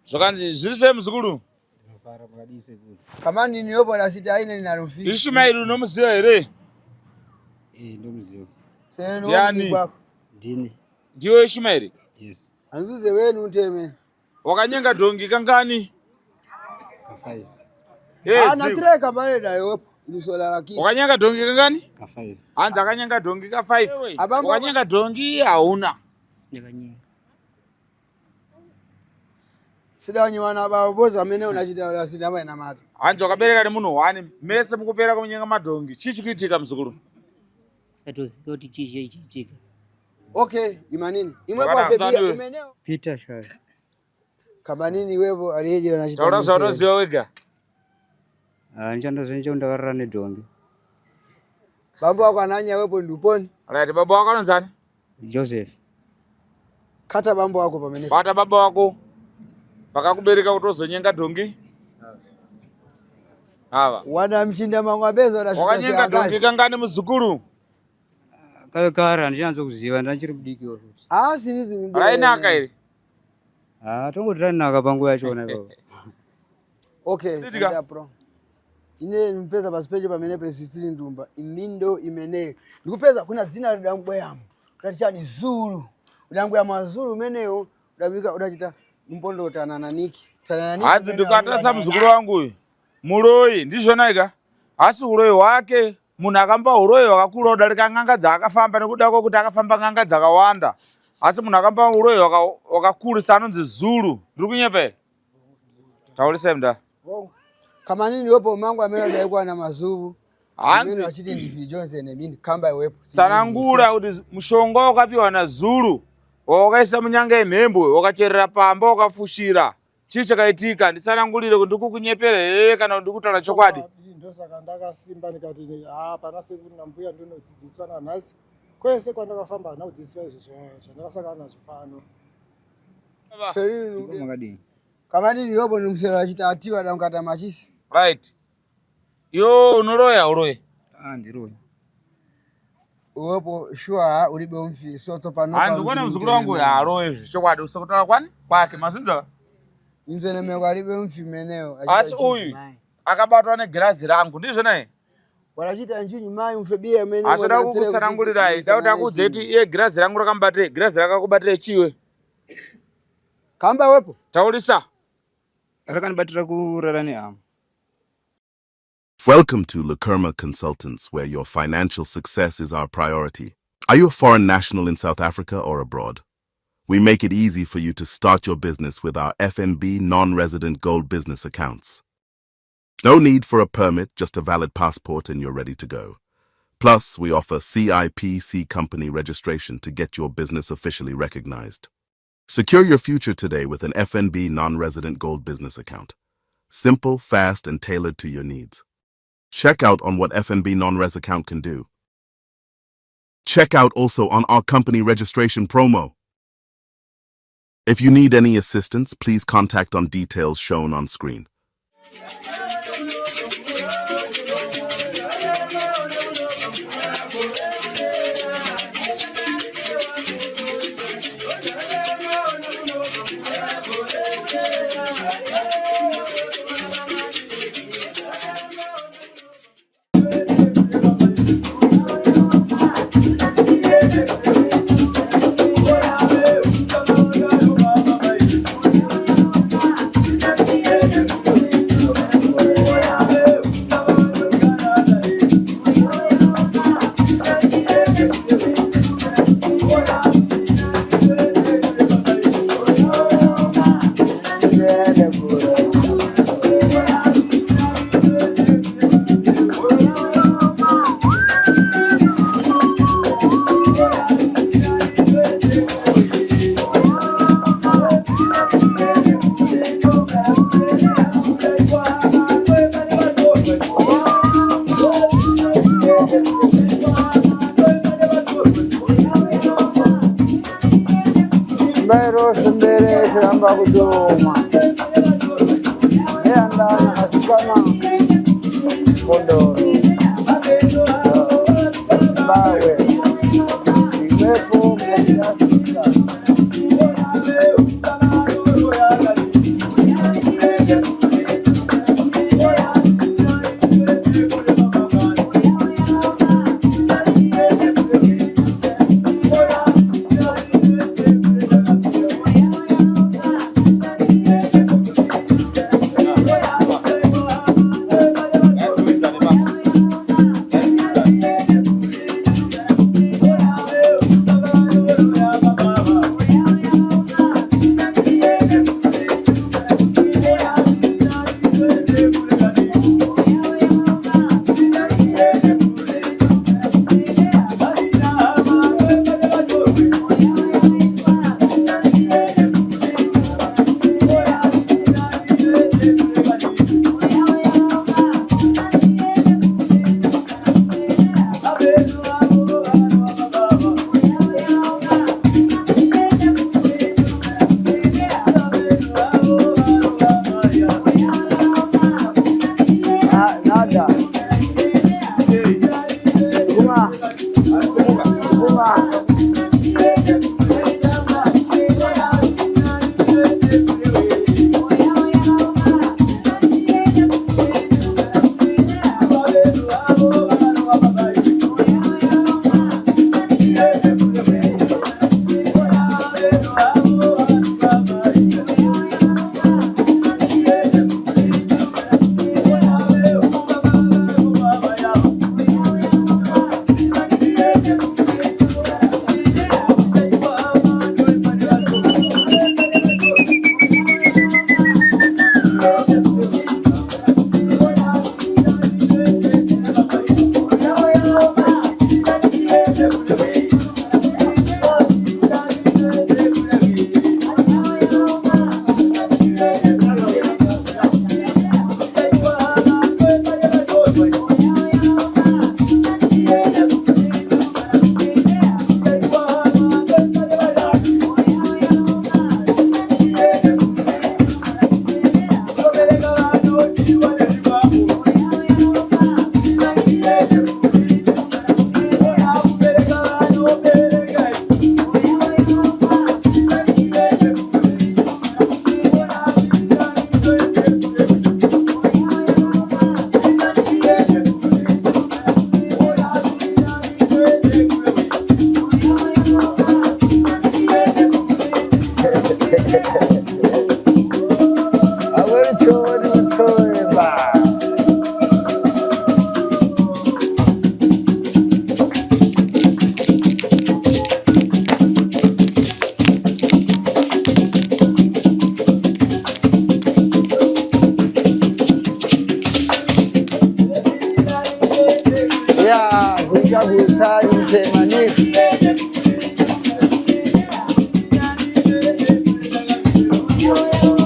Zokanzi zilise mzukulu. Kama nini yopo na sita ine ninarufiki. Ishmael unomziwa ere? Ndomziwa. Diani. Dini. Ndiwe Ishmael? Yes. Anzuze wenu uteme. Wakanyenga dongi kangani? K5. Ana treka pale da yopo. Ilusola lakini. Wakanyenga dongi kangani? K5. Anza akanyenga dongi K5. Wakanyenga dongi hauna. Nikanyenga. Sida wanywana ba bozo amene unachita la sida mai na mata. Anza kabereka ni muno wani mese mukupera kumenyenga madongi. Chichi kuitika mzukulu. Satozoti chichitika. Okay, imanini. Imwe kwa febia umeneo. Peter Shai. Kama nini wewe aliyeje unachita. Taura ziwa wega. Nchando zenje ndakarane dongi. Baba wako ananya wewe nduponi. Alright, baba wako anzani? Joseph. Kata bambo wako pamene. Kata baba wako. Pakakubereka kutozonyenga dongi. Hawa. Wana mchinda mangwabezo na sita. Wakanyenga dongi kangani mzukulu. Kawe kara ndichanzo kuziva ndachiri kudiki wa futi. Sinizi ngubele. Raina akairi. Tongo tani nakapangu yachona baba. Okay, nda pro. Ine mpeza pasipeje pamene pesisiri ndumba. Imindo imene. Ndikupeza kuna dzina la dangwe yamu. Kutachani Zulu. Dangwe ya mazulu meneo udabika udachita mpondo tanananiki. Tanananiki. Hadzi ndikatasa mzukulu wangu uyu. Muloyi ndizvona ika. Asi uloyi wake munhu akamba uloyi wakakura kudarika ng'anga dzakafamba nekudako kuti akafamba ng'anga dzakawanda. Asi munhu akamba uloyi wakakurisa anonzi Zulu. Ndiri kunyepera. Taurisa mda. Kama nini yopo mangu amena daikwa na mazubu. Hanzi wachiti ndifili Johnson mini kamba iwepo. Sanangura kuti mushonga wakapiwa na Zulu. Wakaisa munyanga yemhembwe, wakacherera pamba, wakafushira. Chii chakaitika ndisanangulire kuti ndikukunyepera kana ndikutaura chokwadi. Ndosaka ndakasimba ndikati pana sekuru nambuya ndinodzidziswa nanhasi. Kwese kwandakafamba nakudzidziswa izvo zvandakasangana nazvo pano. Kama nini yopo ni msero wachita atiwa na mkata machisi. Right. Yo unoloya uloye. Ndiroya. Uwepo shua ulibe umfi soto pano. Hanzi kuona mzukulu wangu ya aloye chokwadi usakutala kwani? Kwake mazinza. Inzene meko alibe umfi meneo. Asi uyu akabatwa negirazi rangu ndizvo naye. Walachita njinyu mai mfebia meneo. Asoda kukusanangulira dauti akudze kuti iye girazi rangu rakambatire, girazi rakakubatire chiwe. Kamba wepo? Taurisa. Rakanibatira kurarani am. Welcome to Lakerma Consultants, where your financial success is our priority. Are you a foreign national in South Africa or abroad? We make it easy for you to start your business with our FNB non-resident gold business accounts. No need for a permit, just a valid passport and you're ready to go. Plus, we offer CIPC company registration to get your business officially recognized. Secure your future today with an FNB non-resident gold business account. Simple, fast, and tailored to your needs. Check out on what FNB non-res account can do. Check out also on our company registration promo. If you need any assistance, please contact on details shown on screen. Kudoma. Anda nasikana Kondoro. Bawe. Imepo mjasika.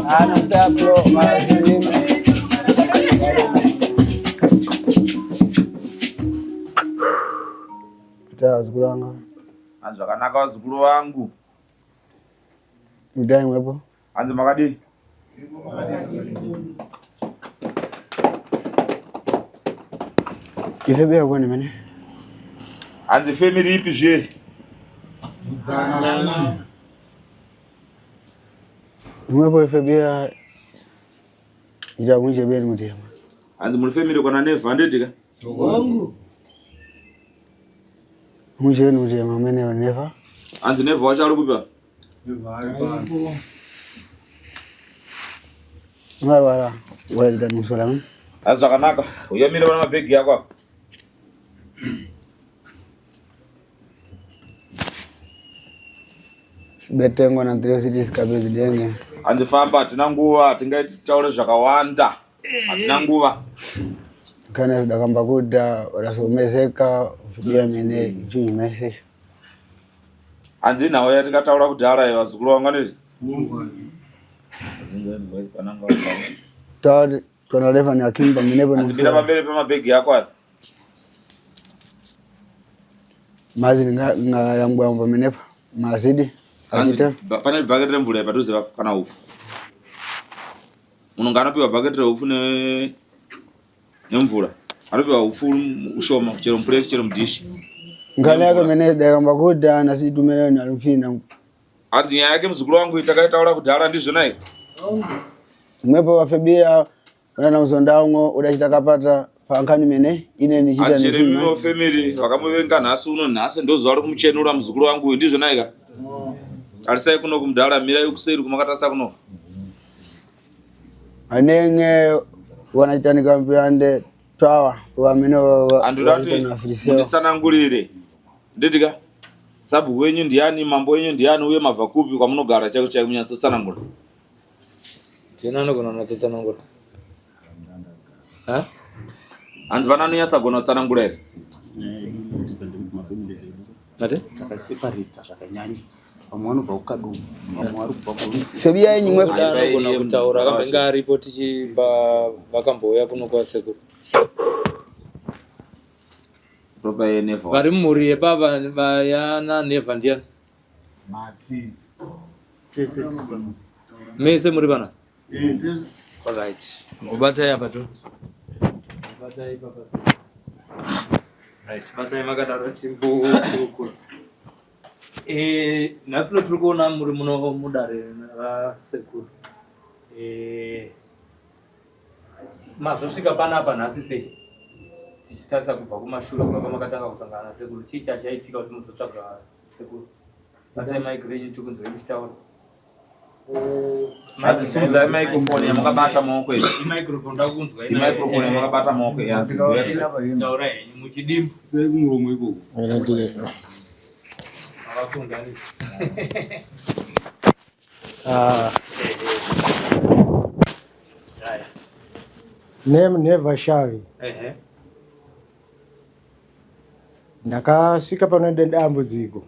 Another bro, mazima. Wazukulu wangu. Anzi wakanaka wazukulu wangu. Mudai mwepo. Anzi makadi. Ifebea kwani mene? Anzi family ipi je? Mwepo ifebea ila kunje beni mutema. Anzi muri family kona neva ndetika? Wangu. Muje mutema mene neva. Anzi neva wachalo kupa? Wala wala musala. Anzi wakanaka uyamira wana mabegi yako hapo. Betengo na 3 cities kabezi denge. Anzi famba atina nguva tingaiti taure zvakawanda. Atina nguva. Kana dakamba kuda rasomezeka ufudia mene juu message. Anzi nawo yatingataura kudhara vazukuru vangu ndeti. Tawadi tunalefa ni akimba minepo ni. Anzi bila pambele pamabegi yako hapo. Mazi nga yangu yamba minepo mazidi. Akita pane bucket remvula padhuze kana ufu. Munhu nganopiwa bucket reufu nemvura. Anopiwa ufu ushoma chero mpress chero mdishi. Ngane yake mene dakamba kuda na situ mene na rufina. Anzi nyaya yake muzukuru wangu itakaitaura kudhara ndizvona here. Mwepo wafebia na uzondaungo udachita kapata pankani mene ine ni chita ni mino family wakamuvenga nhasi uno nhasi ndozuva ri kumuchenura muzukuru wangu ndizvona here. Tarisai kuno kumudhara mirai ukuseri kumakatasa kuno. Anenge wanachitanika mpiyande twawa wamene andudati munditsanangurire nditika sabu wenyu ndiani mambo wenyu ndiani uye mabva kupi kwamunogara chaiko chaiko munyatsotsanangura. Tinano kuna natsotsanangura. Ha? Anzi vana anonyatsagona kutsanangura here. Mate? Takaseparata zvakanyanya. Vamwe vanobva kukadu, vamwe vari kubva kurusi. Febia yenyu mwepo kuna kutaura kambenga aripo tichibva vakamboya kuno kwasekuru. Roba yeneva. Vari mumhuri yebava vayana neva ndiani? Mati. Mese muri vana? All right. Mubatsai apa tu? Mubatsai papa. Right. Batsai makadaro chimbukuru. Nasilo turi kuona muri muno mudare rasekuru. Mazosvika panapa nhasi sei? Tichitarisa kubva kumashure kubva makatanga kusangana sekuru. Chii chaitika kuti muzotsvaga sekuru? Batsai mic renyu tikunzwei muchitaura. Madzisumudza microphone yamakabata maoko iyi. Microphone ndakunzwa ina. Microphone yamakabata maoko iyi. Taura henyu muchidimbu. Sekumuromwe ikoko. Avasungani. Never Shavi. Ndakasvika panoenda dambudziko.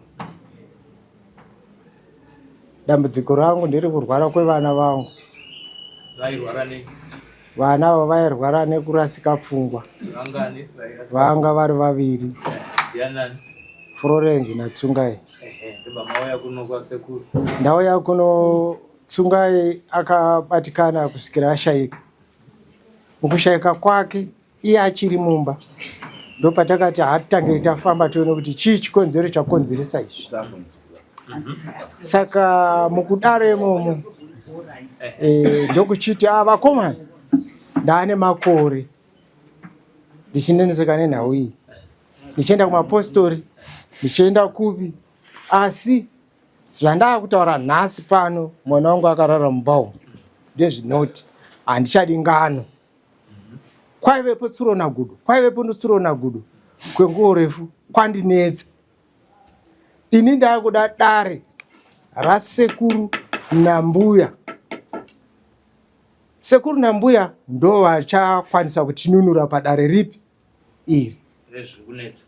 Dambudziko rangu ndiri kurwara kwevana vangu. Vairwara nei? Vana ava vairwara nekurasika pfungwa. Vangani? Vanga vari vaviri. Yanani? Florence na Tsungai. Ndauya kuno kwasekuru. Ndauya kuno Tsungai akabatikana kusvikira ashaika. Mukushaika kwake iye achiri mumba. Ndopatakati hatitange tafamba tione kuti chii chikonzero chakonzeresa izvi. Saka mukudaro imomo ndokuchiti vakomana ndaane makore ndichineneseka nenhau iyi, ndichienda kumapostori, ndichienda kupi, asi zvandakutaura nhasi pano mwana wangu akarara mubao ndezvinoti handichadi ngano. Kwaivepo tsuro nagudo, kwaivepo ndotsuro nagudo kwenguo refu kwandinetsa. Ini ndakuda dare rasekuru nambuya. Sekuru nambuya ndo vachakwanisa kutinunura padare ripi iri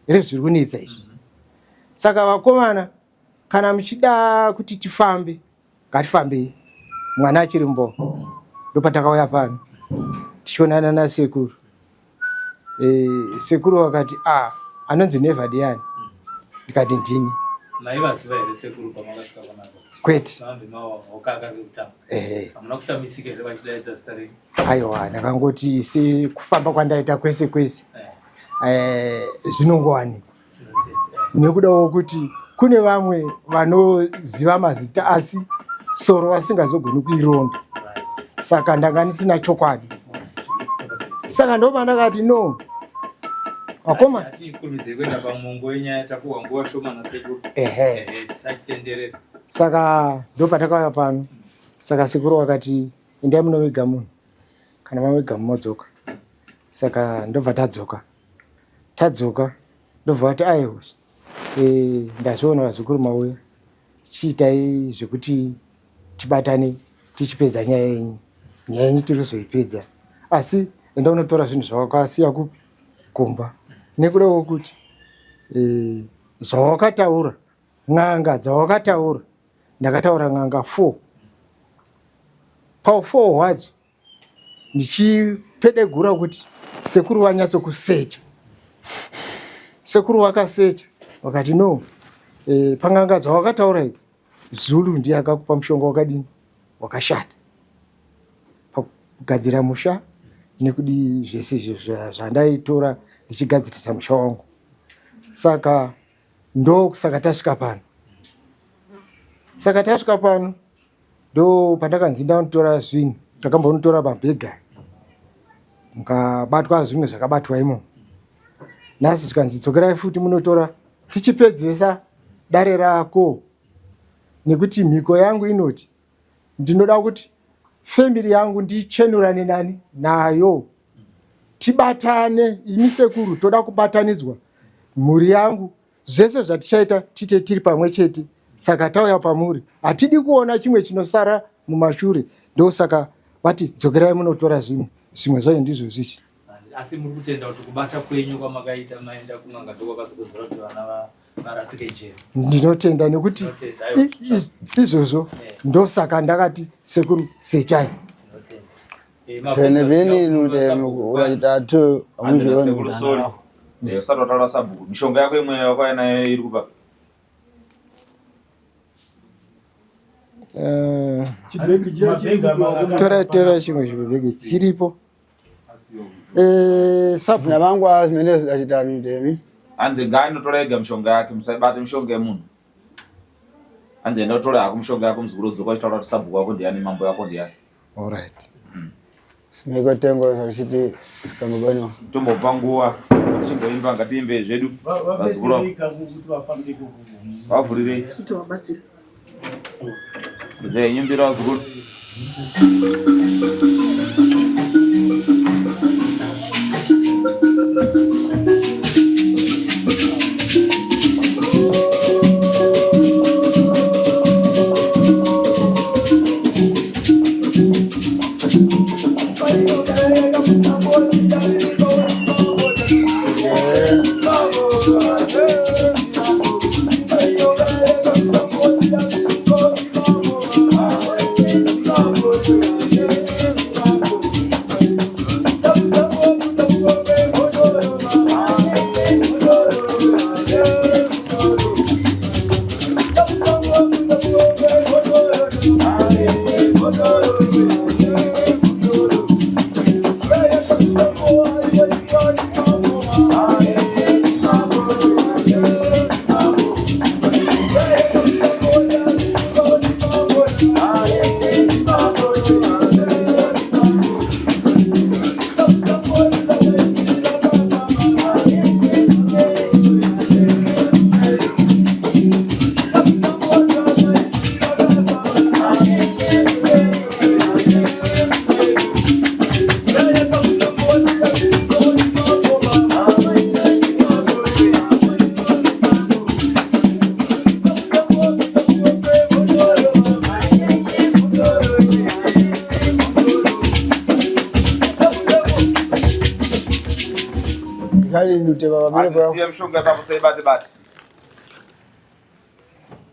rezviri kunetsa izvi. Saka vakomana, kana muchida kuti tifambe, ngatifambei, mwana achiri mbo. ndopatakauya pano tichionana nasekuru. Sekuru wakati anonzi Nevad yani. Ndikati ndini. Maivaziva here sekuru pamakasvika panapa? Kwete. Hamuna kushamisika here vachidaidza zita renyu? Aiwa, ndakangoti sekufamba kwandaita kwese kwese zvinongowanikwa. Nekudawo kuti kune vamwe vanoziva mazita asi soro vasingazogoni kuironda. Saka ndanga ndisina chokwadi. Saka ndopa ndakati no. Akoma atikurudzire kuenda pamongo wenyaya tapuhwa nguva shoma nasekuru. Tisachitenderera. Saka ndopatakauya pano. Saka sekuru wakati endai munovega munhu kana mavega mumodzoka. Saka ndobva tadzoka ndobva vati aiwa ndazviona vazukuru mauya chiitai zvekuti tibatane tichipedza nyaya yenyu. Nyaya yenyu tirizoipedza asi enda unotora zvinhu zvawakasiya kupi kumba. Nekudawo kuti zvawakataura n'anga dzawakataura ndakataura n'anga 4 pa4 wadzo ndichipedegura kuti sekuru wanyatsokusecha. Sekuru wakasecha wakati no pang'anga dzawakataura idzi Zulu ndiye akakupa mushonga wakadini wakashata pakugadzira musha nekudi zvese zvandaitora ndichigadzirisa musha wangu. Saka saka tasvika pano ndo pandakanzi ndanotora zvinhu takambonotora mabhega mukabatwa zvimwe zvakabatwa imo. Nhasi tikanzi dzokerai futi munotora tichipedzesa dare rako. Nekuti mhiko yangu inoti ndinoda kuti family yangu ndichenurane nani nayo. Tibatane, imi sekuru toda kubatanidzwa mhuri yangu. Zvese zvatichaita tite tiri pamwe chete. Saka tauya pamuri hatidi kuona chimwe chinosara mumashure. Ndosaka vati dzokerai munotora zvimwe zvayo ndizvo zvichi. Asi muri kutenda kuti kubata kwenyu kwamakaita maenda kun'anga ndokwakazokonzera kuti vana varasike njere? Ndinotenda nekuti izvozvo ndosaka ndakati sekuru sechai. Sene beni nude urachitatu amuzviona. Usatotaura sabhuku. Mishonga yako imwe yakauya nayo iri kupa? Tora chimwe chibhegi chiripo. Sabu na vangu azimene zidachitani ndemi. Anze ngani notora ega mishonga yake musabate mishonga yemunhu. Anze ndotora yako mishonga yako mzukuru dzoka chitaura kuti sabhuku yako ndiyani mambo yako ndiyani. All right. Simeko tengo zachiti sikamubano. Tombopa nguva chimboimba ngatimbe zvedu vazukuru vavhurire kuti wabatsira ze nyimbira vazukuru. Kali nute baba mimi kwa. Asiye mshonga hapo sasa bate.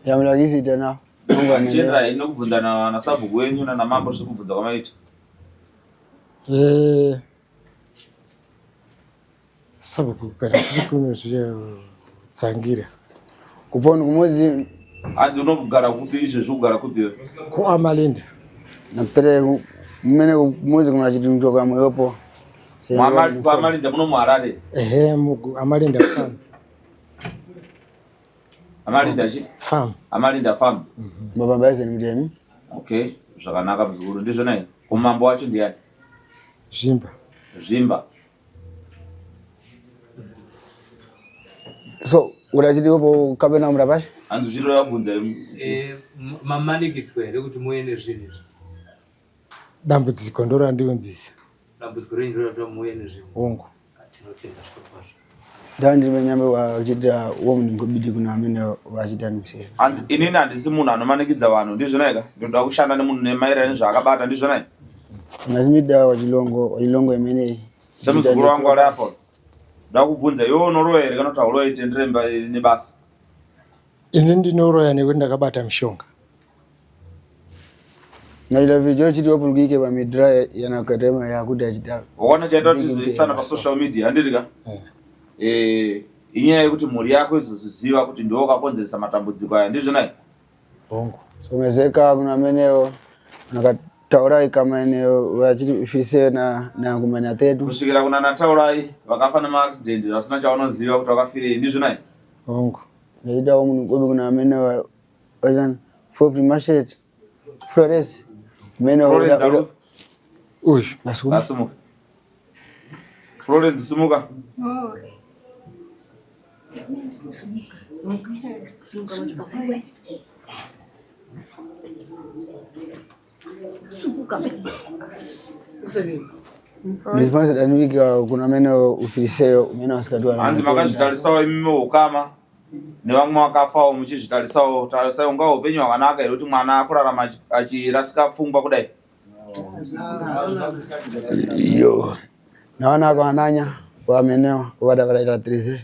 Yamulagizi tena. Mungu anachenda inokubvunzana na sabhuku wenyu na mambo sikubvunza kwamaita. sababu kana kuno zviya tsangira kupona kumwezi Anzi unogara kuti izvo zvogara kuti ko Amalinda nakutere mmene kumwezi kuna chiti mtoka mwepo kwa Amalinda muno muharare Amalinda farm. Amalinda chi Farm. Amalinda farm. Baba baze ni mteni. Okay, zvakanaka muzukuru ndizvo naye. Umambo wacho ndiani? Zvimba. So urachiti upo kapena murapashi? Anzi zviro yabvunza mamanikidzwa here kuti muene zvinhu izvi? Dambudziko ndorandionzisa. Dambudziko renyu ndorati muene zvinhu. Hongu. Tinotenda zvirokwazvo. Ndandi menyambe wachita womungobidi kuna amene wachita nimsera. Anzi inini handisi munhu anomanikidza vanhu ndizvo naye. Ndoda kushanda nemunhu nemaererano nezvaakabata ndizvo naye. Nazimida wachilongo imene. Semuzukuru wangu ari apo. Ndoda kubvunza iwe unoroya here kana kuti hauroyi tendere nebasa? Ini ndinoroya nekuti ndakabata mishonga. Naila vijoro chiti wapulugike pa midra yanakatema yakuti achita. Waona chaita kuti zvisana pa social media handitika? Inyaya yekuti mhuri yako izoziva kuti ndiwo wakakonzeresa matambudziko aya ndizvo naye? Hongu. Somezeka kuna amenewo nakataurai kama eneo wachiti fise na kumani atetu. Kusvikira kuna nataurai vakafa nemaaccident vasina chaunoziva kuti wakafirei ndizvo naye? Hongu. Naida munhu kobe kuna amenewo wachana Fofri Market Flores. Florence uyu asumuka. Florence sumuka. Nisipana danwika kuna meno ufiliseyo meno asikatwa. Anzi makazvitarisawo imimi ukama nevamwe vakafawo muchizvitarisawo tarisawo ngao upenyu hwakanaka here kuti mwana akurarama achirasika pfungwa kudai. Yo. Naona akananya wamenewa wadaita 3.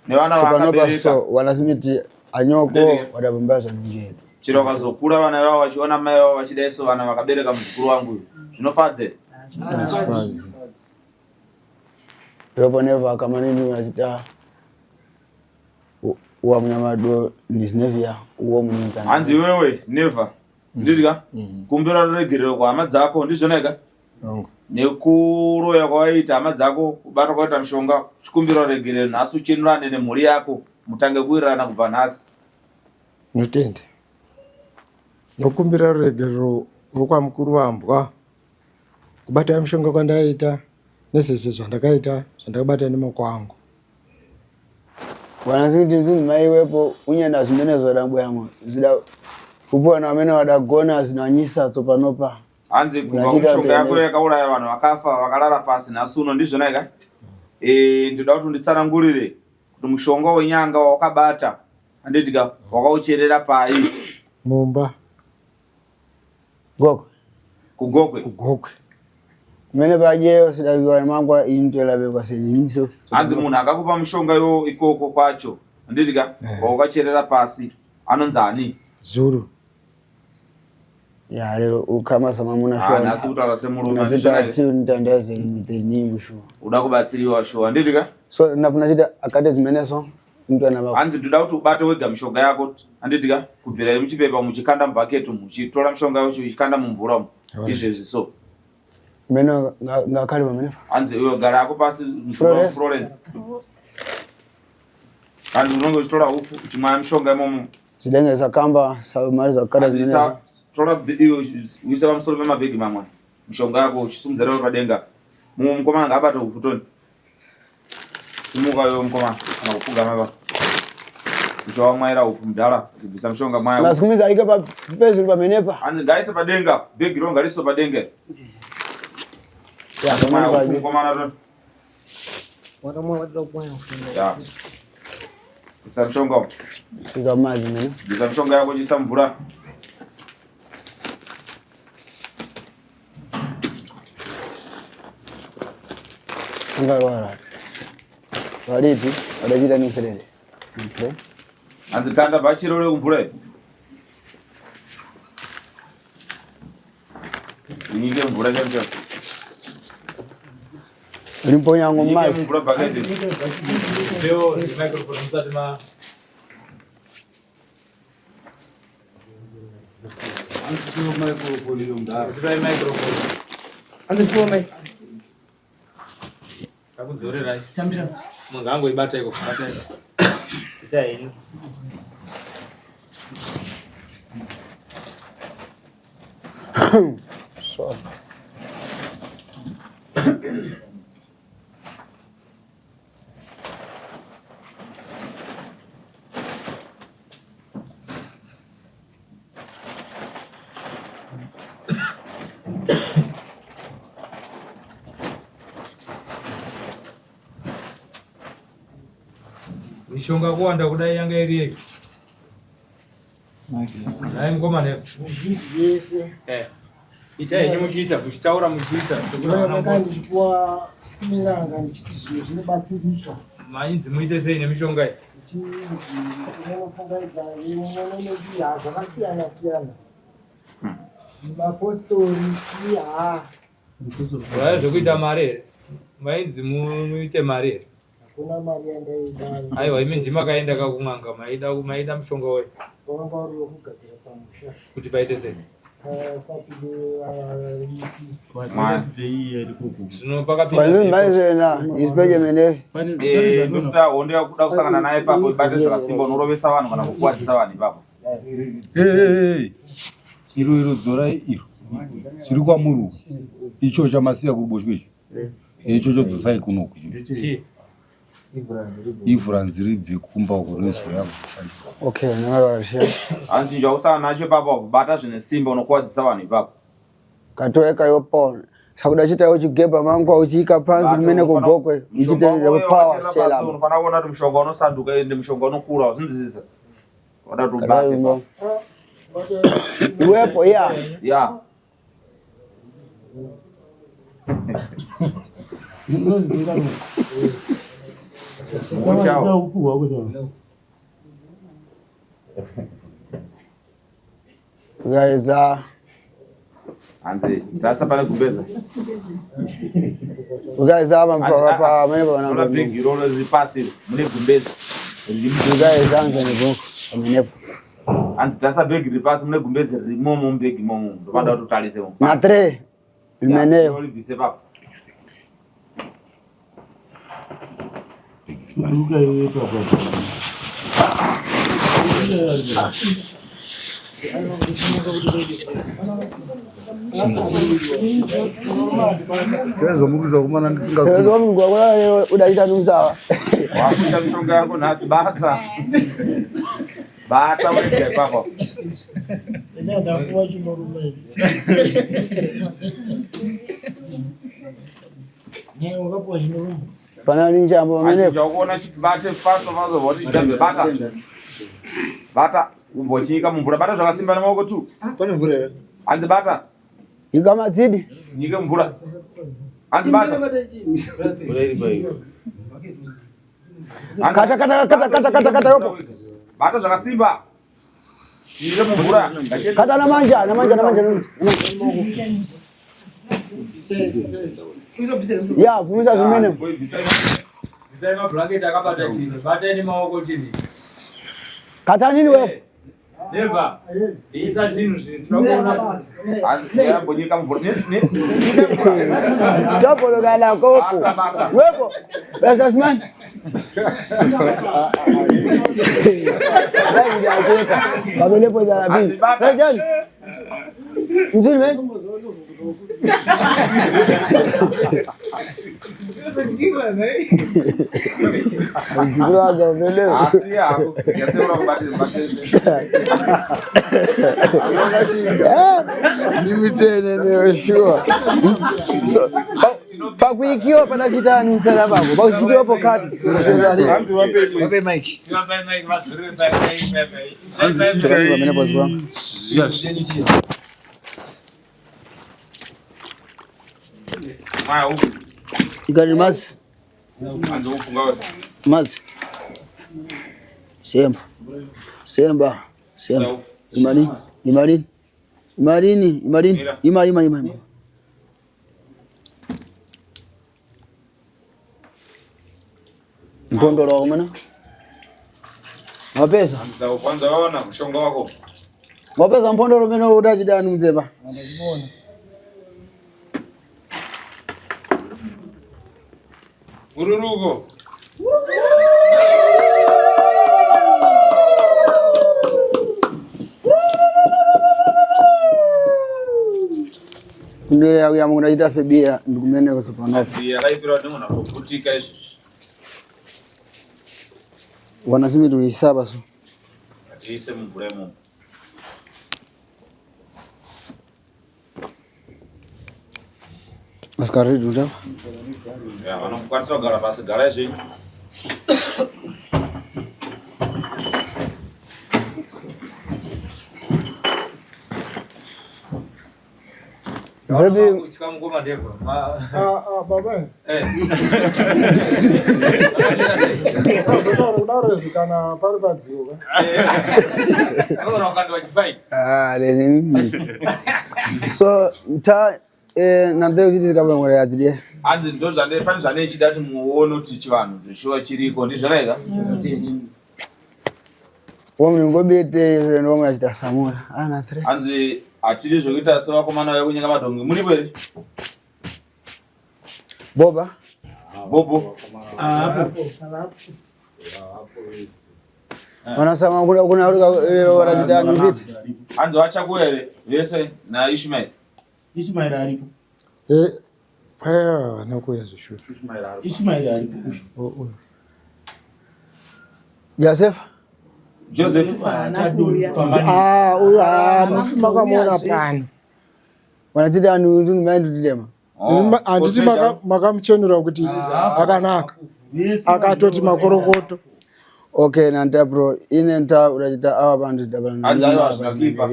Nevana vakabereka so wanasimiti anyoko wadabambaza njeni. Chiro kazokura vana vavo vachiona mai vavo vachidaiso vana vakabereka muzukuru wangu. Zvinofadze? Azvifadzi. Yopo neva kama nini unachita uwa mnyamado nisnevia uwa mnyamada. Hanzi wewe never. Ndidika? Kumbira regerero kwa hama dzako ndizvo naika? Nekuroya kwaita hama dzako kubata kwaita mishonga chikumbira regerero nhasi uchenurane nemhuri yako mutange kuwirirana kubva nhasi. Notende. Nokumbira regerero rokwa mukuru wambwa kubata mishonga kwandaita nezvese zvandakaita zvandakabata nemaoko angu. Wanaziti nzini maiwepo unyenda zimene zodambo yamwe zida kupona amene wadagona zinanyisa topanopa. Hanzi kubva mishonga yako yakauraya vanhu vakafa vakarara pasi nhasi uno ndizvo naika? Ndoda kuti unditsanangurire kuti mushonga wenyanga wakabata handitika wakaucherera pai? Mumba. Gokwe. Kugokwe. Kugokwe. Mene baje sidaviwa mangwa intela bekwa senyinso. Hanzi munhu akakupa mushonga yo ikoko kwacho handitika wakacherera pasi anonzani? Zuru. Ya lero ukama sama muna shwa. Nhasi kutaura semurume ndizvo ndandaze nyingi shwa. Uda kubatsiriwa shwa handitika? So nafuna chita akate zimeneso mtu anaba. Hanzi ndoda kuti ubate wega mishonga yako handitika kubvira muchipepa muchikanda mubhaketi muchitora mishonga yacho uchikanda mumvura umu izvezvi so. Meno ngakali pamene. Hanzi uyo gara yako pasi Florence. Hanzi unonge uchitora ufu uchimwa mishonga imomo. Zidengeza kamba sababu mali za kukata zimene. Tora iyo uisa pamusoro pemabhegi mamwe. Mishonga yako uchisumudzira padenga. Mumwe mukomana ngabata kufutoni. Simuka yo mukomana kana kufuga mava. Uchawa mwaira upu mudhara kubvisa mishonga mwaya. Nasikumiza aika pa pezulu pamenepa. Hanzi ngaise padenga, bhegi ronga riso padenga. Ya kama mwaya mukomana ro. Watamwa wadda kwanya. Ya. Isa mishonga. Sika maji mene. Bisa mishonga yako chisa mvura. Ngawara. Wariti, wadajita ni ferere. Okay. Hanzi kanda bachirore kumvura. Nyinge mvura chemcho. Ulimponya ngo mazi. Mumvura baketi. Leo microphone mzatema. Anzi microphone yo mdara. Try microphone. Anzi tuome. Kakudzorera chambira. Mungango ibata iko kubata iko. Ichaini. So. Mishonga kuwanda kudai yanga iri. Naye ngoma ne. Yes. Ita yenye muchiita kuchitaura muchiita. Ndichikuwa milanga ndichiti zvinobatsirika. Mainzi muite sei nemishonga iyi? Unofungaidza zvakasiyana siyana. Mapostori Zvekuita mari here? Mainzi muite mari here? Hakuna mari yandaida. Aiwa, imi ndimakaenda kakun'anga maida mushonga wayo. Wanga uri wekugadzira pamusha. Kuti paite sei? Zvino Maizena ispeje mene. Ndokuta wondera kuda kusangana naye papo ibate zvakasimba unorovesa vanhu kana kukuwadzisa vanhu ipapo. Iro dzora iro. Chiri kwamuru. Icho chamasiya kuruboshwe icho. Icho chodzosai kunoku. Ivhuranzi ribve kumba kurizvo yako kushandisa. Okay, namarwashia. Anzi njausana nacho papo kubata zvine simba unokuwadzisa vanhu ipapo. Katoeka yopona. Sakuda chita uchigeba mangu uchiika panzi kumene kugokwe. Ichite power chela. Unofana kuona kuti mushonga unosanduka ende mushonga unokura uzinzizisa. Wada tobata. Iwepo ya. Ya. Guys, Anzi, tasa pale kubeza. guys, hapa mimi bwana. Una big roll zipasi, mune gumbeza. Guys, anza nivuka. Amenepo. Anzi tasa big ripasi mune gumbeza rimomo big momo. Ndopanda tutalise mo. Na 3 limeneo. Oli bise papo. Kenzo mukuza kumana ndisinga. Sewezo mngwa kwa udaita numsawa. Wakucha mshonga yako nasi bata. Bata weke papo. Nenda kuwa chimurume. Nyenye ngapo chimurume. Pana ninja ambo Anzi amenepo. njakuona chibate fato mazo voti chambe bata. Bata umbochika mumvura bata zvakasimba nemaoko tu. Pane mvura. Anzi bata. Igama zidi. Nyike mvura. Anzi bata. Kata yopo. Bata zvakasimba. Nyike mumvura. Kata na manja. Ya, pumisa zimene. Bisai mablanket akabata chini. Bata ni maoko chini. Kata nini wewe? Neva. Isa zvinhu zvinoona. Anzi yambonyika mumvura. Double gala kopo. Wepo. Best man. Ndio ajeta. Babelepo za nabii. Rejan. Nzuri man. Nziburaga mbele. Asia, yasema kubadili Mimi tena ni sure. So, pakuikiwa pana kitani msalaba hapo. Pausikie hapo kati. Wape mic. Yes. Haya huko. Igari mas. Anza kufunga wewe. Mas. Semba. Imarini. Mpondolo wako mana? Mapesa? Anza kwanza waona mshonga wako. Mapesa mpondolo meno udachidani mzeba. Ndazibona. Ururugo. Ndio ya mungu naita febia ndukumene kwa supermarket. Ya laipira ndio na kutika hizo. Wanasimi tuisaba so. Ise mvuremo. Askari duda. Ya wanamkwanisa gara basi garage. Baby, Chika mgoma ndevo. Baba. Sasa unarezekana pale padziwa. Unaona wakati wa fight. leni. So, na ndio ziti kabla ngore yazilie. Anzi ndo zande pani zane chidati muone kuti chivanhu zvishuwa chiriko ndizvonaiga. Wamwe ngobete ndo mwachita samura. Na 3. Anzi atiri zvokuita sevakomana vekunyika madhongi muripo here? Boba. Bobo. Wanasema kuna wanachita niviti. Anzi vachakuya here vese naIshmael. Ishmael aripo. Paya nakuya zvishuwa. Ishmael aripo. Joseph. Joseph. Uyu makamona pani. Wanachita nunzu maendu tidema. Anditi makamuchenura kuti akanaka. Akatoti makorokoto. Okay, nanta bro, inenta urachita awa bandu dabana. Anzi ayo asinakipa.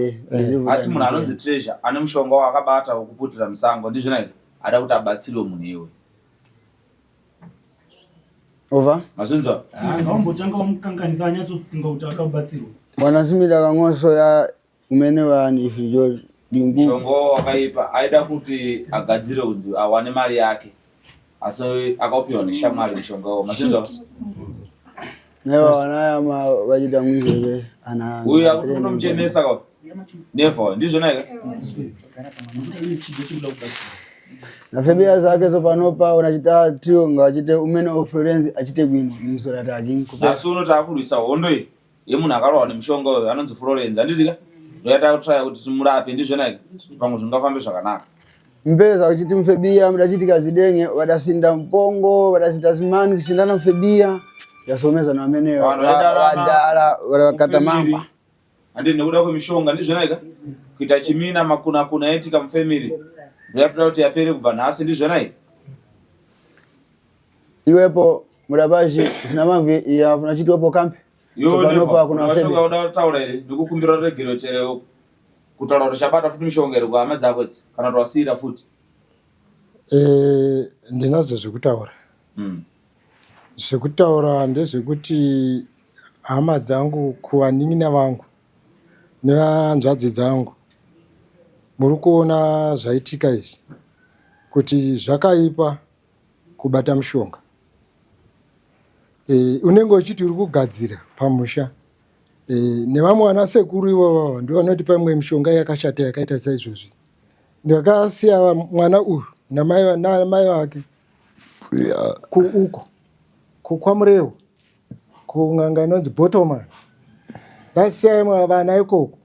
Asi munhu anonzi Treasure ane mushonga wakabata wokuputira musango ndizvonaiga. Ada kuti abatsirwe munhu iwe. Over? Mazunzo? Ngambotanga wamukanganisa anyatsofunga kuti akabatsirwa. Wanasimira kangoso ya umene vani ifijo bingu. Mushonga wakaipa aida kuti agadzire unzi awane mari yake. Asi akaupiwa neshamwari mushonga wao. Mazunzo? Newa wanaya wajida mwizebe ana. Uyu akutokuto muchenesa kwa? Never, ndizvonaiga? Na febia zake zo panopa unachita trio ngachite umene ofference achite bwino msora tagi kupa. Asi unoti akurwisa hondo iyi yemunhu akarwa nemushonga uyu anonzi Florence anditika ndoita kutry kuti timurape ndizvonaiga pamwe zvingafambe zvakanaka. Mpeza uchiti mfebia mdachitika zidenge wadasinda mpongo wadasinda zimani kusindana mfebia yasomeza na amene wadala wakata mamba. Andi nekuda kwemishonga ndizvonaiga kuita chimina makuna etika mufamily ndoyatoda kuti yapere kubva nhasi ndizvonaiga. Iwepo murabashi sina mamvi ya unachitwapo kampe. Panopa kuna mashonga uda taura here ndikukumbira regero chere kutaura kuti chabata futi mishonga iri kuhama dzako idzi kana kuti wasiyira futi. Ndinazo zvekutaura. Zvekutaura ndezvekuti hama dzangu kuvanin'ina vangu nevanzvadzi dzangu muri kuona zvaitika izvi kuti zvakaipa kubata mushonga. Unenge uchiti uri kugadzira pamusha nevamwe vanasekuru ivavo ndovanoti pamwe mishonga yakashata yakaita saizvozvi. Ndakasiya mwana uyu namai vake kuuko kukwamurewo kung'anga inonzi Botoman. Ndasiya imwe vana ikoko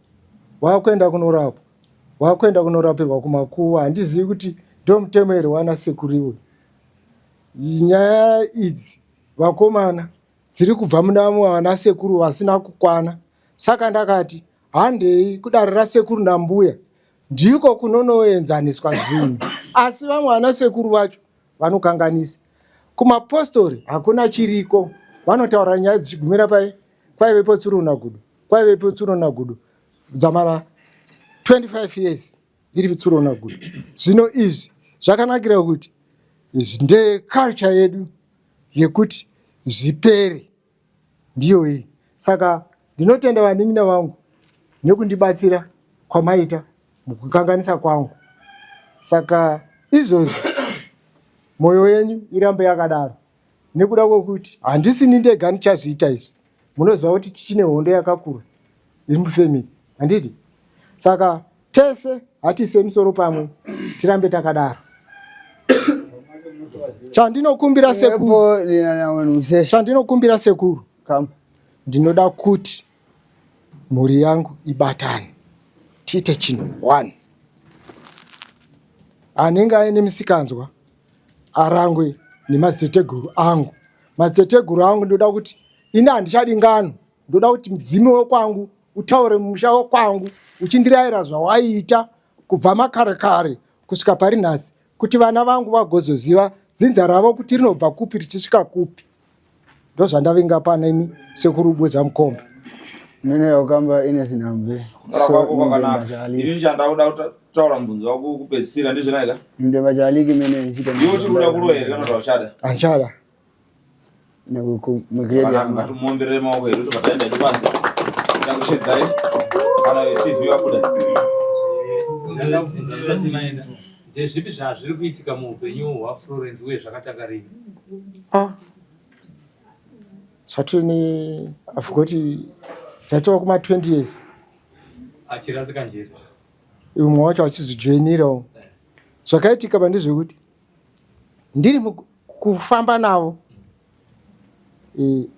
wakuenda kunorapwa wakuenda kunorapirwa kumakuwa. Handizivi kuti ndo mutemo here wanasekuru iwe. Nyaya idzi vakomana dziri kubva muna vanasekuru vasina kukwana. Saka ndakati handei kudare rasekuru nambuya ndiko kunonoenzaniswa zvinhu. Asi vamwe vanasekuru vacho vanokanganisa. Kumapostori hakuna chiriko. Vanotaura nyaya dzichigumira pai kwaivepo tsuro nagudo kwaivepo tsuro nagudo dzamara 25 years iri tsuro nagudo. Zvino izvi zvakanakira kuti nde culture yedu yekuti zvipere ndiyo iyi. Saka ndinotenda vanin'ina vangu nekundibatsira kwamaita mukukanganisa kwangu. Saka izvozvi moyo yenyu irambe yakadaro nekuda kwokuti handisini ndega ndichazviita izvi. Munoziva kuti tichine hondo yakakura iri mufamily, handiti? Saka tese hatise musoro pamwe, tirambe takadaro. Chandinokumbira sekuru, ndinoda kuti mhuri yangu ibatane, tiite chinhu one. Anenge aine misikanzwa arangwe nemadziteteguru angu. Madziteteguru angu ndoda kuti ini handichadi ngano, ndoda kuti mudzimu wekwangu utaure mumusha wekwangu uchindirayira zvawaiita kubva makare kare kusvika pari nhasi, kuti vana vangu vagozoziva dzinza ravo kuti rinobva kupi richisvika kupi. Ndozvandavinga pana imi sekuru Bwedza Mukombe. Mene yakamba ine sinambe. Ini chandauda kutaura mubvunzo wako kupedzisira ndizvonaika. Mnde majaliki mene nichita. Ndiwo chikuda kurohera kana zvachada. Anchada. Nekumugiredi anga tumuomberere maoko edu topataenda chipanze. Ndakushedzai. Kana TV wabuda. Ndakubvunza timaenda. Ndezvipi zvazviri kuitika muupenyu hwaFlorence uye zvakatanga rini? Zvatoni afugoti dzatova kuma 20 years. Achirasika njere. Umwe wacho achizojoinirawo. Zvakaitika pandezvekuti ndiri kufamba navo,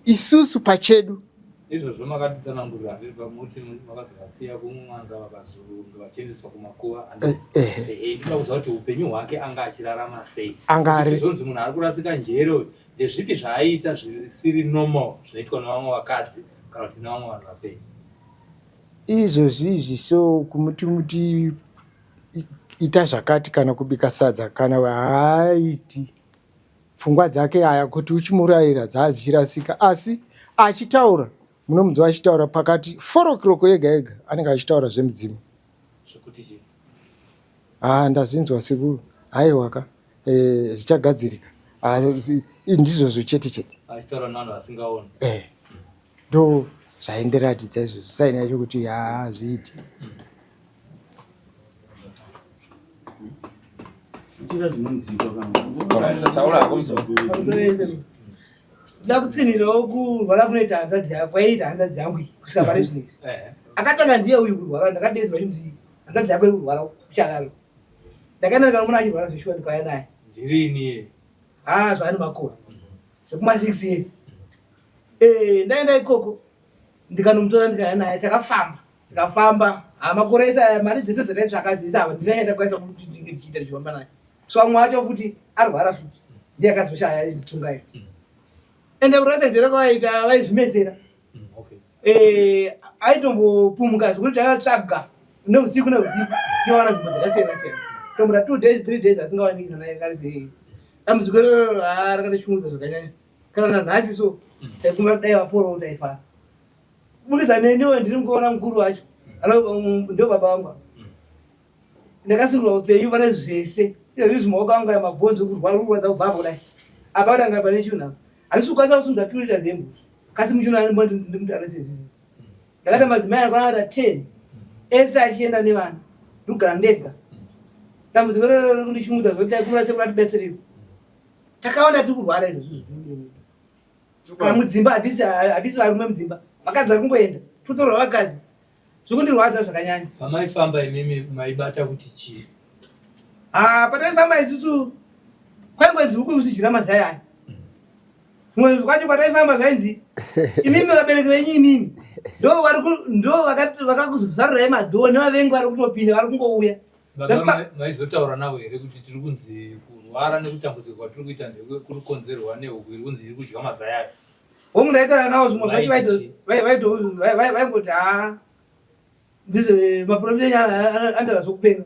isusu pachedu. Izvozvo makatitsanangurira zviri pamuti makazovasiya kumwanga vakazorunga vachiendeswa kumakuva. Ndinoda kuziva kuti upenyu hwake anga achirarama sei. Angari. Zvonzi munhu ari kurasika njere, ndezvipi zvaaita zvisiri normal zvinoitwa nevamwe vakadzi kana kuti nevamwe vanhu vapenyu? Izvozvi so kumuti ita zvakati kana kubika sadza kana haaiti pfungwa dzake haya kuti uchimurayira dzaadzirasika, asi achitaura munomunzwa achitaura pakati 4 o'clock yega yega anenge achitaura zvemudzimu. Zvekuti chii? Ndazvinzwa sekuru. Haiwaka zvichagadzirika. Ndizvozvo chete chete. Achitaura nevanhu vasingaoni. Ndo zvaenderatidza izvo zvisaina yacho kuti zviiti. Chira zvinonzika kana. Taura yako mzo. Nda kutsinirawo kurwara kunoita hanzvadzi yako yaita hanzvadzi yangu kusvika pari zvinezvi. Akatanga ndiye uyu kurwara, ndakadedzwa chimuziki. Hanzvadzi yako iri kurwara kuchakaro. Ndakaenda ndikamuna achirwara zveshuwa ndikauya naye. Ndirini? Zvaari makore. Zvekuma 6 years. Ndaenda ikoko ndikanomutora ndikauya naye, tikafamba. Makore esa mari dzese dzakaitsvakadzisa ndinaenda kwaisa kuti ndichiita ndichifamba naye. Swamwe wacho futi arwara futi. Ndiye akazoshaya nditsungayo. Ende kurasa njere kwaita vaizvimesera. Aitombopumuka zvekuti takatsvaga neusiku tinowana nzvimbo dzakasiyana-siyana. Tombura 2 days 3 days asingawanikwi naye karizei. Dambudziko iroro rakatoshungudza zvakanyanya. Kana nanhasi so taikumba dai vaporo taifara. Kubudikidza neniwo ndiri mukuona mukuru wacho. Ndio baba wangu. Ndakasungura upenyu pane zvese. Izvi zvimaoko angu amabhonzo kurwadza kubva kudai. Apa ndanga pane chuna. Alisukaza kusunga tuita zembu. Kasi mchuna anibonde ndimutana sezvi. Ndakati madzimai akwana 10. Ese achienda nevana. Ndogara ndega. Dambudziko rero kundishungudza zvokuti aikumira sekuratibetserera. Takaona tiri kurwara izvi. Kana mudzimba hadisi varume mudzimba. Vakadzi vari kungoenda. Tutorwa vakadzi. Zvokundirwadza zvakanyanya. Pamaifamba imimi maibata kuti chii? Pataifamba isusu kwaingwenzi huku usijira mazai aya. Mwe kwacho pataifamba zvainzi imimi vabereki venyu imimi ndo vakakuzarira madhoo nevavengi vari kutopinda vari kungouya. Maizotaura navo here kuti tiri kunzi kurwara nekutambudzika kwatiri kuita ndekurikonzerwa nehuku iri kunzi iri kudya mazai ayo? Hongu ndaitaura navo zvimwe zvacho vaingoti ndizvo maprofita enyu andara zvokupenga.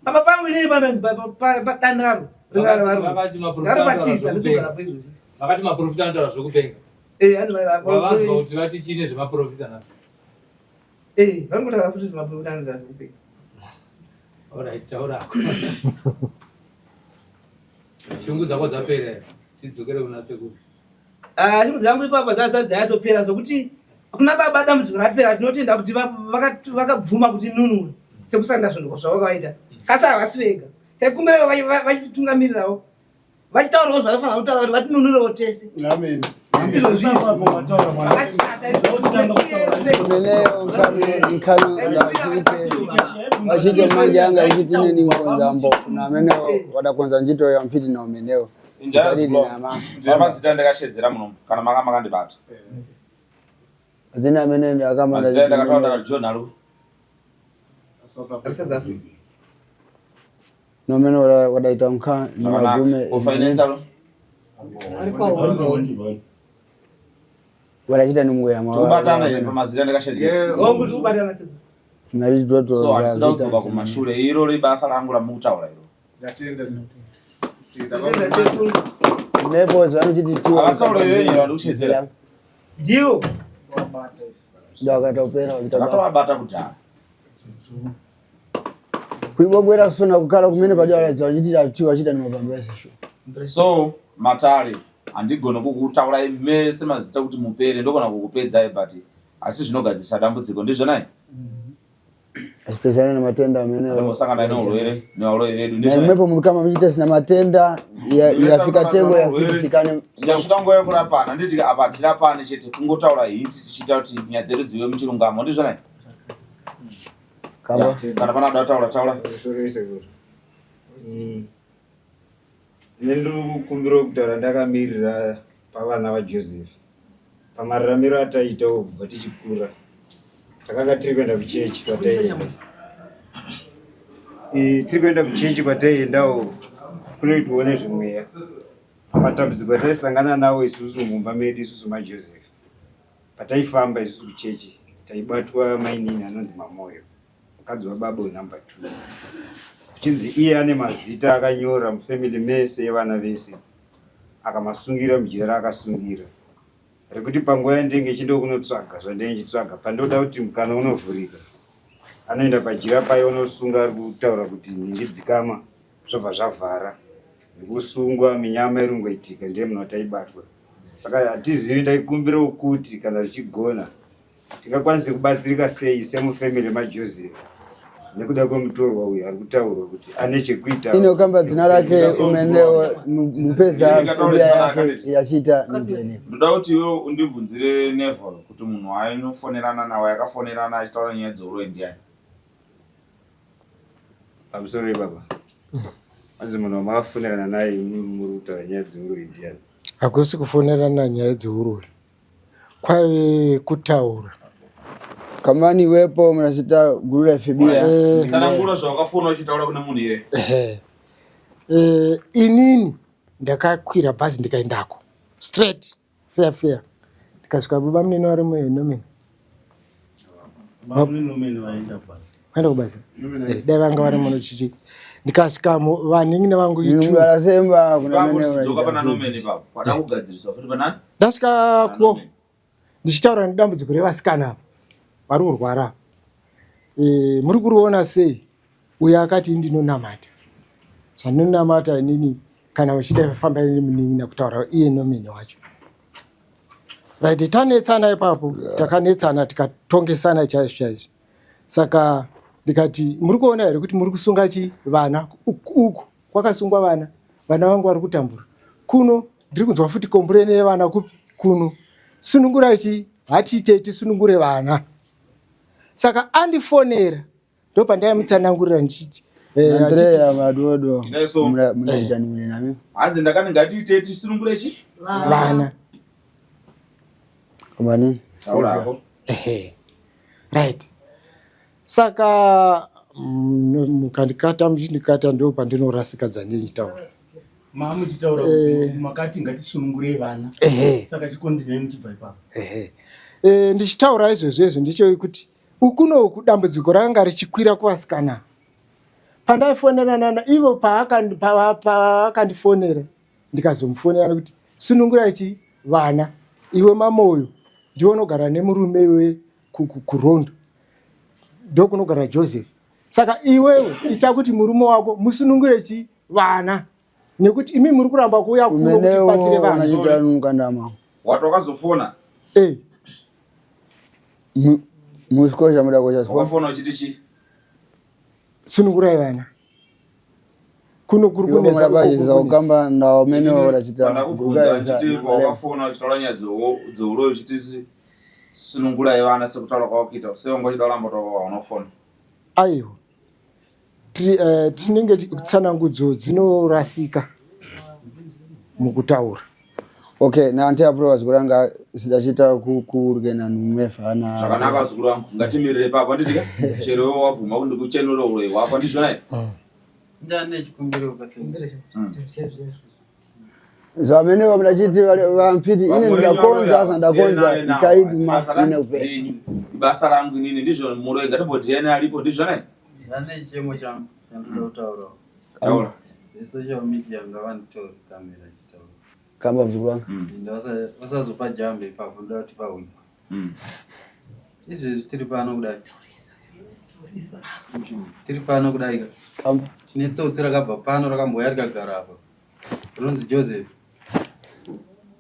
Apa pangu inini padandaro vakati maprofita anotaura zvokupenga. Vavanzwa kuti vati chii nezvemaprofita nazo? Vari kutaura futi kuti maprofita anotaura zvokupenga. Alright, taurako. Shungu dzako dzapera here? Tidzokere kuna sekuru. Shungu dzangu ipapa dzatopera zvokuti kuna baba dambudziko rapera. Tinotenda kuti vakabvuma kuti nunura sekusanda zvinhu zvavakaita. Kasi havasi vega. Taikumbira vachitungamirirawo. Vachitaura zvakafanira kutaura kuti vatinunure tese. Amen. Ndizvo zvino hapo wataura mwana. Imeneyo nkalo vachite manje anga ichitine ningonza mbo na amenewo wadakonza njito ya mfiti na umenewo. Ndamazita ndakashedzera muno kana makama kandibata. Zina amenene akama ndakataura John South Africa. No meno wadaita nka ni magume. Ufinance alo? Warachita ni mwe mawa. Tubatana ile pamazita ndakashedzera. Wangu tubatana sasa. Nari toto so atida kuva kumashure iro libasa langu la mutaura iro. Yatenda Mepo zvanochiti tu. Asauro yenyu vandukushedzera. Ndio. Ndakatopera ndakatobata kudhara. Kuibogwera kusona kukala kumene pajawaladza vachiti ati vachita nimapambesa. So matare andigona kukutaura mese mazita kuti mupere ndokona kukupedza but asi zvinogadzirisa dambudziko ndizvo nai. Especially na matenda amene musangana neurwere neurwere vedu ndizvo. Mepo munhu kama mchita sina matenda yafika tengo yasisikane. Ndashuka ngoyo kurapana nditi apa tirapane chete kungotaura hiti tichita kuti nyaya dzedu zive muchirungamo ndizvo nai. Kaba kana pana taura Nendo kumbiro kutaura ndakamirira pavana vaJoseph pamararamiro ataita kubva tichikura takanga tiri kuenda kuchechi kwataiendawo kune tione zvimweya matambudziko ataisangana nawo isusu mumba medu isusu maJoseph pataifamba isusu kuchechi taibatwa mainini anonzi Mamoyo mukadzi wababa number 2 kuchinzi iye ane mazita akanyora mufamily mese yevana vese akamasungira mujera akasungira rekuti panguva yandenge chindo kunotsvaga zvandenge chitsvaga pandoda kuti mukana unovhurika anoenda pajira paye unosunga ari kutaura kuti ningidzikama zvobva zvavhara nekusungwa minyama iringoitika ndiye munhu wataibatwa saka hatizivi ndaikumbira kuti kana zvichigona tingakwanise kubatsirika sei semufamily maJoseph nekuda kwemutorwa uyu ari kutaurwa kuti ane chekuita inokamba dzina rake umenewo mupeza fobia yake yachita ndene. Ndoda kuti iwe undibvunzire Neville kuti munhu ainofonerana nawe yakafonerana achitaura nyaya dzourwe ndiani. I'm sorry baba. Azi munhu wamafonerana naye muri kutaura nyaya dzourwe ndiani. Hakusi kufonerana nyaya dzourwe. Kwaive kutaura. Kamani wepo mnasita gurula fibia. Sana ngura zvawakafona uchitaura kuna munhu ire. Inini ndakakwira bhazi ndikaendako. Straight fair. Ndikasvika baba munini wari munomini. Baba munini waenda bhazi. Waenda kubhazi. Dai vanga vari muno chichi. Ndikasvika vanhingi vangu itu. Ngara semba kuna mene. Zoka pana nomeni baba. Kwada kugadziriswa futi panani. Ndasvika ko. Ndichitaura nedambudziko revasikana. Vari kurwara. Muri kuriona sei uyo akati ndinonamata. Sandinonamata inini kana uchida kufamba nemuningi nakutaura iye nomini wacho. Right, tanetsana ipapo, takanetsana tikatongesana chaizvo. Saka ndikati muri kuona here kuti muri kusunga vana uku kwakasungwa vana vangu vari kutambura. Kuno ndiri kunzwa futi kombureni yevana kuno. Sunungura hatiite tisunungure vana. Saka andifonera ndopandayamutsanangurira ndichiti Andrea madodo mnaita nini nami hanzi ndakani ngatiite tisunungure vana kamani saurako right. Saka mukandikata ndo pandinorasikadza ndichitaura mama chitaura makati ngatisunungure vana saka chikondine muchibva ipapo ndichitaura izvozvo ndichokuti ukuno dambudziko ranga richikwira kuvasikana. Pandaifonerana ivo paakandifonera ndikazomufonera kuti sunungura vana iwe Mamoyo ndiwe unogara nemurume iwe kuRondo ndokunogara Joseph. Saka iwewe ita kuti murume wako musunungure vana nekuti imi muri kuramba kuuya kuno kuti patsire vana. Unaita nungandama watu wakazofona musikosha muda kocha wakafona uchiti sunungurai vana kuno kuri kunetsa za ukamba na umene urachita guruga wakafona uchitolanya dzoulo chitisi sunungula yevana sekutaura kwawakita seongo chidalamba toka unofona aiwa tinenge tsanangudzo dzinorasika mukutaura. Okay, na ante apro waziguranga sidachita kukurgena numefa na zvakanaka zigurangu ngatimirire papa nditika chero wabvuma kuti kuchenura uroyi wapa ndizvo naye ndane chikumbiro ukasembera zamene wamnachiti vamfiti ine ndakonza asa ndakonza ikaidi ine upe basa rangu inini ndizvo muroyi ngatibodiyana alipo ndizvo naye ndane chemo changu chandinotaura taura social media ngavanditori kamera chitaura kamba mzuguranga vasazopa jambe ipapo ndati pawina izvezvi tiri pano kudai tiri pano kudai kamba tine tsotsi rakabva pano rakamboya rikagara apa rinonzi Joseph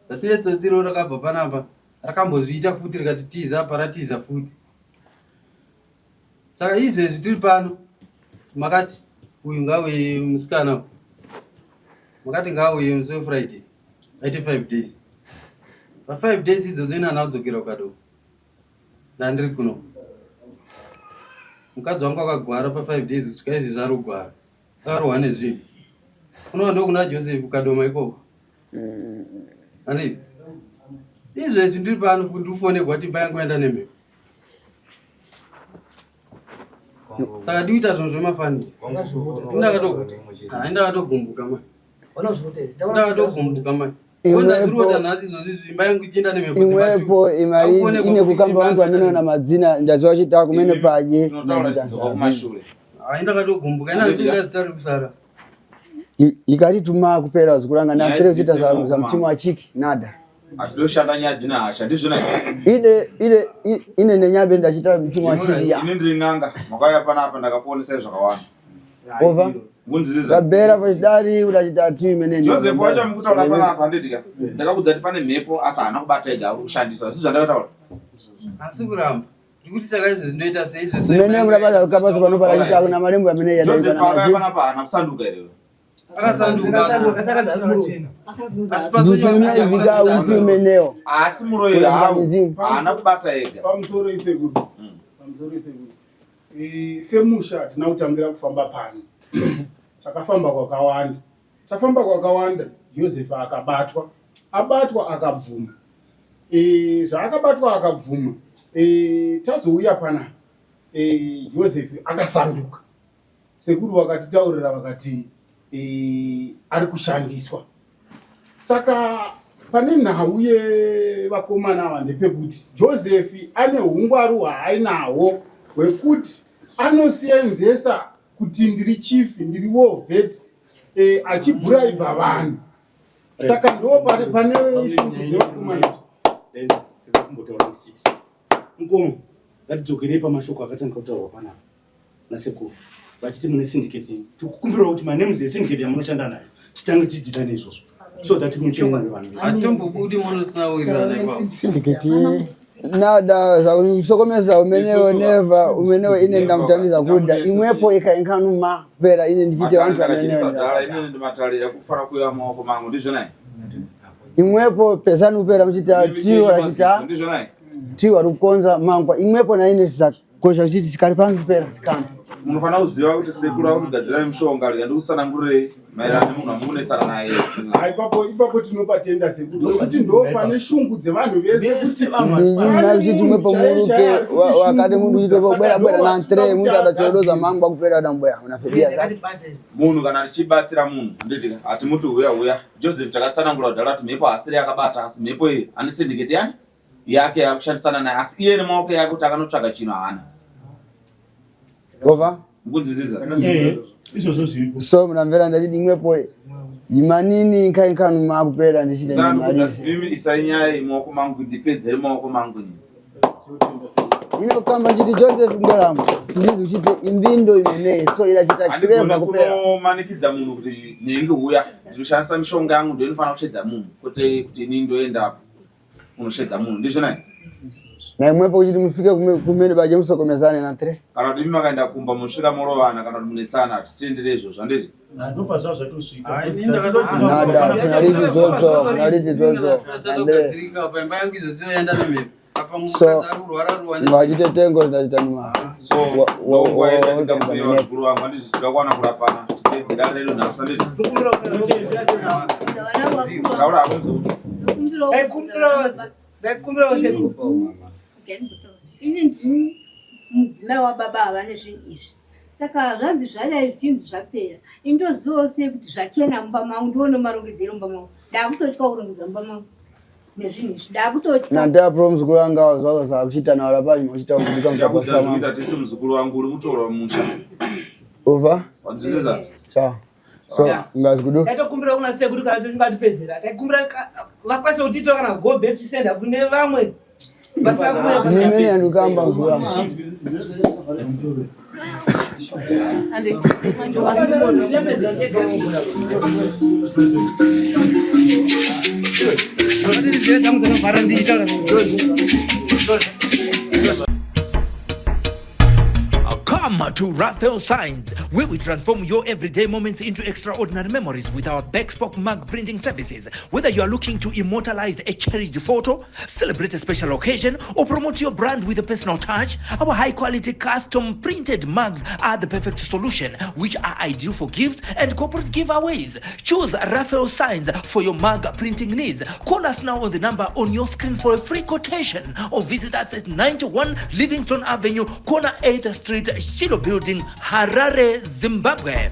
zatine tsotsi ro rakabva panapa rakambozviita futi rikatitiza apa ratiza futi saka izvezvi tiri pano makati uyu ngauye musikana makati ngauye musi weFriday 95 days. Pa 5 days idzodzo ina anadzokera ukadoko. Ndandiri kuno. Mukadzi wangu akagwara pa 5 days kusvika izvi zvarugwara. Akarohwa nezvinhu. Unoona ndokuna Joseph ukadoma ikoko. Ani. Izvezvi ndiri pano kuti ufonegwa kuti mba yangu enda nemhepo. Saka ndiita zvinhu zvemafanisi. Ndakatogumbuka mwe. Ndakatogumbuka mwe. Imwepo imari ine kukamba vantu vamene na madzina ndaziva chita kumene paje ikatituma kupera zikuranga na tere kuchita za mtimu wa chiki nada atidoshanda nyadzina hasha ndizvona ine nenyabe ndachita mtimu wa chiki ya ine ndiri nganga makaya panapa ndakaponesa zvakawanda over Zabera vachidari udachita tu imene Joseph wacho mukutaura panapa nditika ndakakudza kuti pane mhepo asa hana kubata ega kushandiswa asi zvandakataura asi kuramba ndikuti saka izvo zvinoita sei izvo mene murabasa kabaso panopara chita kuna malembo amene yadaika na mazina panapa hana kusanduka ere akasanduka ndisina iviga uzi meneo asi muroyi hana kubata ega pamusoro isekuti semusha tinakutangira kufamba pano takafamba kwakawanda Joseph akabatwa akabvuma zvaakabatwa akabvuma tazouya pana Joseph akasanduka sekuru vakatitaurira vakati ari kushandiswa saka pane nhau yevakomana ava ndepekuti Joseph ane hungwaru haainawo hwekuti anosenzesa kuti ndiri chief ndiri wovet achibhuraibha vanhu saka ndo pane shungu dzekukumanidzwa kumbotaura ndichiti nkomo ngatidzokerei pamashoko akatanga kutaurwa panapa nasekuru vachiti mune syndicate tikukumbirawo kuti manems esyndicate yamunoshanda nayo titange tichitane izvozvo so that muchemwe vanhu atombobudi munotsinawirirana syndicate nada zakusokomeza umenewo neva umenewo ine ndamutaniza kuda imwepo ikaenkanuma pera ine ndichite vantu imwepo pesani kupera muchita tiwa rukonza mangwa imwepo na ine kosha chiti sikali pangi pera sikamba munofana kuziva kuti sekuru akugadzira mishonga ndikutsanangurire maererano nemunhu amunesana naye ipapo tinopatenda sekuru nokuti ndo pane shungu dzevanhu vese kuti ndinyunavichiti mwepo muruke wakati munhu uchitopo bwera na ntre munhu adachodoza mangwa kupera damboya unafebia munhu kana tichibatsira munhu nditi atimuti uya Joseph takatsanangura kudhara kuti mhepo asiri akabata asi mhepo iyi ane syndicate yani yake yakushandisana naye asi iye nemaoko yake kuti akanotsvaga chino haana over mukunzwisisa izvozvo zviripo so munamvera ndachiti imwepo imanini nkainkanuma kupera ndichite ndizanokudza isainyaya imaoko mangu ndipedzere maoko mangu inokamba chiti Joseph Ngarama sindizi kuchite imbindo imeneyi so irachita clever kupera manikidza munhu kuti nenge uya ndoshandisa mishonga yangu ndoinofanira kushedza munhu kuti ini ndoenda unoshedza munhu ndizvo naye Na imwepo kuti mufike kumene baje musokomezane na 3. Kana kuti mimi makaenda kumba musvika morovana kana kuti munetsana titendere izvozvo handiti? Ndopa zvavo zvatosvika. Nada, finality zoto. So, ngachite tengo zinachita nima. So, waenda ndikakuyewa zvikuru wangu handiti tikakwana kurapana. Tipedze dare redu nhasi handiti? Taura hapo mzuti. Ini mudzimai wababa havane zvinhu izvi. Saka zvanzi zvadai zvinhu zvapera. Indozivawo sei kuti zvachena mumba mangu ndione marongedzero mumba mangu. Ndakutotya kurongedza mumba mangu nezvinhu izvi. Ndakutotya. Nanda pro muzukuru wanga zvazo zakuchita na warapanyi muchita kuzvika mukapasa mangu. Ndati tisi muzukuru wangu uri mutorwa mumusha. Over? Wadzizeza? Ciao. So, ngazi kudu. Taitokumbira kuna sekuru kana tingatipedzera. Taikumbira vakwanisa kutito kana go back to sender kune vamwe. Mimi andukamba mvua. Ande. Come to Raphael Signs, where we transform your everyday moments into extraordinary memories with our bespoke mug printing services. Whether you are looking to immortalize a cherished photo, celebrate a special occasion, or promote your brand with a personal touch, our high-quality custom printed mugs are the perfect solution, which are ideal for gifts and corporate giveaways. Choose Raphael Signs for your mug printing needs. Call us now on the number on your screen for a free quotation, or visit us at 91 Livingston Avenue, corner 8th Street, Shilo Building, Harare, Zimbabwe.